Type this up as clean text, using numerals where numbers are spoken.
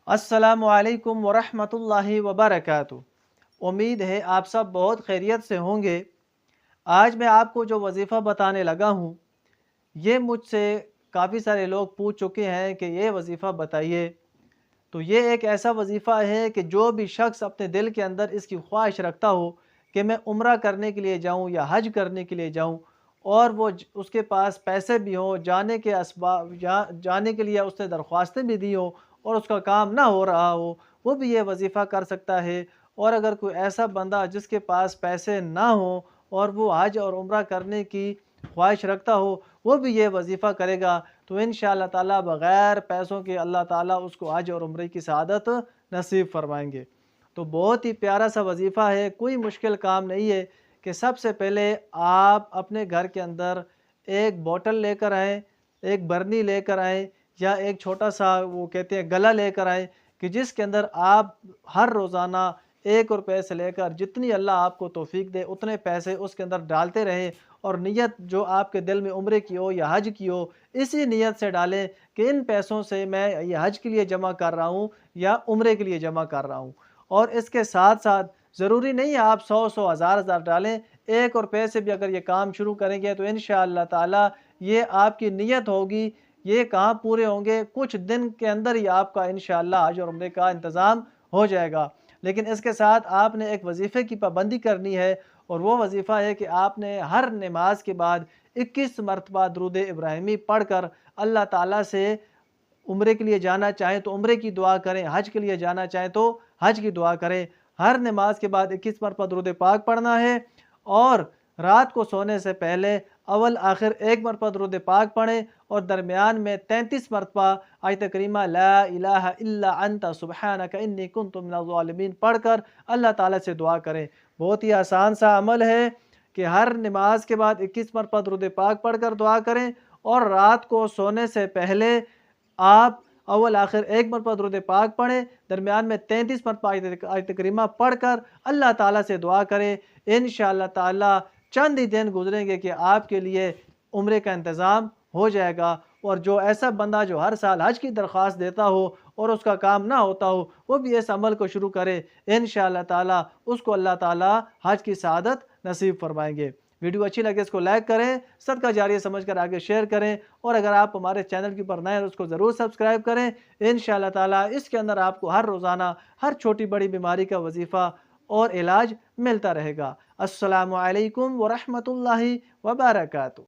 السلام علیکم ورحمۃ اللہ وبرکاتہ۔ امید ہے آپ سب بہت خیریت سے ہوں گے۔ آج میں آپ کو جو وظیفہ بتانے لگا ہوں، یہ مجھ سے کافی سارے لوگ پوچھ چکے ہیں کہ یہ وظیفہ بتائیے۔ تو یہ ایک ایسا وظیفہ ہے کہ جو بھی شخص اپنے دل کے اندر اس کی خواہش رکھتا ہو کہ میں عمرہ کرنے کے لیے جاؤں یا حج کرنے کے لیے جاؤں، اور وہ اس کے پاس پیسے بھی ہوں، جانے کے اسباب جانے کے لیے اس نے درخواستیں بھی دی ہوں اور اس کا کام نہ ہو رہا ہو، وہ بھی یہ وظیفہ کر سکتا ہے۔ اور اگر کوئی ایسا بندہ جس کے پاس پیسے نہ ہوں اور وہ حج اور عمرہ کرنے کی خواہش رکھتا ہو، وہ بھی یہ وظیفہ کرے گا تو انشاءاللہ تعالیٰ بغیر پیسوں کے اللہ تعالیٰ اس کو حج اور عمرے کی سعادت نصیب فرمائیں گے۔ تو بہت ہی پیارا سا وظیفہ ہے، کوئی مشکل کام نہیں ہے کہ سب سے پہلے آپ اپنے گھر کے اندر ایک بوٹل لے کر آئیں، ایک برنی لے کر آئیں، یا ایک چھوٹا سا وہ کہتے ہیں گلا لے کر آئیں کہ جس کے اندر آپ ہر روزانہ 1 روپے سے لے کر جتنی اللہ آپ کو توفیق دے اتنے پیسے اس کے اندر ڈالتے رہیں، اور نیت جو آپ کے دل میں عمرے کی ہو یا حج کی ہو اسی نیت سے ڈالیں کہ ان پیسوں سے میں یہ حج کے لیے جمع کر رہا ہوں یا عمرے کے لیے جمع کر رہا ہوں۔ اور اس کے ساتھ ساتھ ضروری نہیں ہے آپ 100 ہزار ڈالیں، 1 روپے سے بھی اگر یہ کام شروع کریں گے تو انشاءاللہ تعالیٰ یہ آپ کی نیت ہوگی، یہ کہاں پورے ہوں گے، کچھ دن کے اندر ہی آپ کا انشاءاللہ حج اور عمرے کا انتظام ہو جائے گا۔ لیکن اس کے ساتھ آپ نے ایک وظیفے کی پابندی کرنی ہے، اور وہ وظیفہ ہے کہ آپ نے ہر نماز کے بعد 21 مرتبہ درود ابراہیمی پڑھ کر اللہ تعالیٰ سے عمرے کے لیے جانا چاہیں تو عمرے کی دعا کریں، حج کے لیے جانا چاہیں تو حج کی دعا کریں۔ ہر نماز کے بعد 21 مرتبہ درود پاک پڑھنا ہے، اور رات کو سونے سے پہلے اول آخر 1 مرتبہ درود پاک پڑھیں، اور درمیان میں 33 مرتبہ آیت کریمہ لا الہ الا انت سبحانک انی کنت من الظالمین پڑھ کر اللہ تعالیٰ سے دعا کریں۔ بہت ہی آسان سا عمل ہے کہ ہر نماز کے بعد 21 مرتبہ درود پاک پڑھ کر دعا کریں، اور رات کو سونے سے پہلے آپ اول آخر 1 مرتبہ درود پاک پڑھیں، درمیان میں 33 مرتبہ آیت کریمہ پڑھ کر اللہ تعالیٰ سے دعا کریں۔ انشاءاللہ تعالیٰ چند ہی دن گزریں گے کہ آپ کے لیے عمرے کا انتظام ہو جائے گا۔ اور جو ایسا بندہ جو ہر سال حج کی درخواست دیتا ہو اور اس کا کام نہ ہوتا ہو، وہ بھی اس عمل کو شروع کرے، انشاءاللہ تعالیٰ اس کو اللہ تعالیٰ حج کی سعادت نصیب فرمائیں گے۔ ویڈیو اچھی لگے اس کو لائک کریں، صدقہ جاریہ سمجھ کر آگے شیئر کریں، اور اگر آپ ہمارے چینل کے اوپر نئے ہیں تو اس کو ضرور سبسکرائب کریں۔ انشاءاللہ تعالیٰ اس کے اندر آپ کو ہر روزانہ ہر چھوٹی بڑی بیماری کا وظیفہ اور علاج ملتا رہے گا۔ السلام علیکم ورحمۃ اللہ وبرکاتہ۔